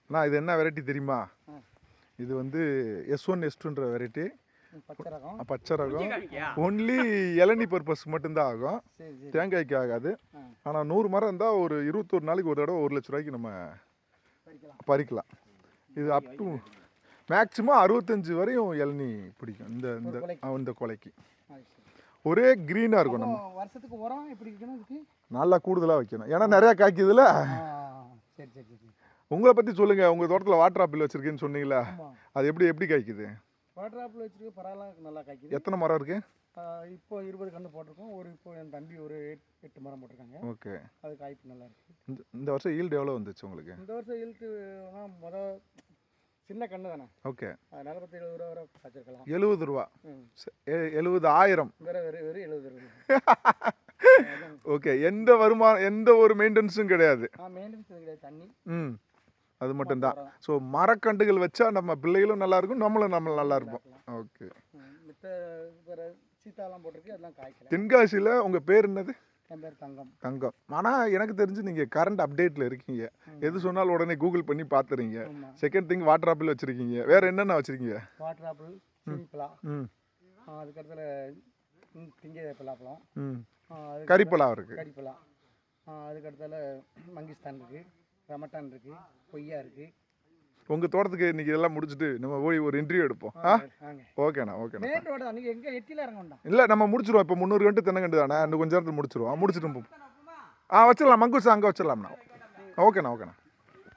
அண்ணா இது என்ன வெரைட்டி தெரியுமா? இது வந்து S1 S2ன்ற வெரைட்டி, பச்சை ரகம். ஒன்லி இளநீ பர்பஸ் மட்டும்தான் ஆகும், தேங்காய்க்கு ஆகாது. ஆனால் 100 மரம் இருந்தால் ஒரு 21 நாளைக்கு ஒரு தடவை 1 லட்ச ரூபாய்க்கு நம்ம பறிக்கலாம். இது அப் டு மேக்ஸிமம் 65 வரையும் இளநீ பிடிக்கும் இந்த கொலைக்கு. ஒரே க்ரீனாக இருக்கும். நம்ம வருஷத்துக்கு உரம் எப்படி வைக்கணும்? நல்லா கூடுதலாக வைக்கணும், ஏன்னா நிறையா காய்க்குதுல. உங்களை பற்றி சொல்லுங்கள். உங்கள் தோட்டத்தில் வாட்டர் ஆப்பிள் வச்சுருக்கேன்னு சொன்னீங்களா, அது எப்படி காய்க்குது? வாட்டர் ஆப்பிள் வச்சுருக்கு, பரவாயில்ல, நல்லா காய்க்குது. எத்தனை மரம் இருக்குது? இப்போ 20 கன்று போட்டிருக்கோம். இப்போ என் தம்பி ஒரு 8 மரம் போட்டிருக்காங்க. ஓகே, அது காய்ப்பு நல்லா இருக்குது. இந்த வருஷம் ஈல்டு எவ்வளோ வந்துச்சு உங்களுக்கு? இந்த வருஷம் ஈல்டு சின்ன கன்று தானே. ஓகே, அதனால 70 ரூபா வரை காய்ச்சிருக்கலாம். 70 ரூபா, 70,000 வெறும் 70 ரூபா. ஓகே, எந்த ஒரு மெயின்டெனன்ஸும் கிடையாது. மெயின்டெனன்ஸ் கிடையாது, தண்ணி அது மட்டும்தான். ஸோ மரக்கண்டுகள் வச்சா நம்ம பிள்ளைகளும் நல்லா இருக்கும், நம்ம நல்லா இருப்போம். ஓகே, சீத்தாலாம் போட்டிருக்கு, அதெல்லாம் காய்க்கல. தென்காசியில் உங்கள் பேர் என்னது? என் பேர் தங்கம். தங்கம். ஆனால் எனக்கு தெரிஞ்சு நீங்கள் கரண்ட் அப்டேட்டில் இருக்கீங்க, எது சொன்னாலும் உடனே கூகுள் பண்ணி பார்த்துறீங்க. செகண்ட் திங் வாட்டர் ஆப்பிள் வச்சுருக்கீங்க, வேறு என்னென்ன வச்சுருக்கீங்க? வாட்டர் ஆப்பிள், சீனிப்பழா, அதுக்கடுத்துல திங்க பலாப்பழம், கறிப்பழம் இருக்குது, கறிப்பழம், அதுக்கடுத்தால மங்கிஸ்தான் இருக்குது, ரமட்டான் இருக்குது, கொய்யா இருக்குது. உங்கள் தோட்டத்துக்கு இன்றைக்கி இதெல்லாம் முடிச்சுட்டு நம்ம போய் ஒரு இன்டர்வியூ எடுப்போம். ஓகேண்ணா. மெயின் ரோடு அன்றைக்கி எங்கே எட்டியில் இறங்க இல்லை, நம்ம முடிச்சிருவோம். இப்போ 300 கண்டு தென்னங்கண்டு தானே, இன்னும் கொஞ்சம் நேரத்தில் முடிச்சிருவோம். முடிச்சுட்டு வச்சிடலாம், மங்கூஸ் அங்கே வச்சிடலாம்ண்ணா. ஓகேண்ணா.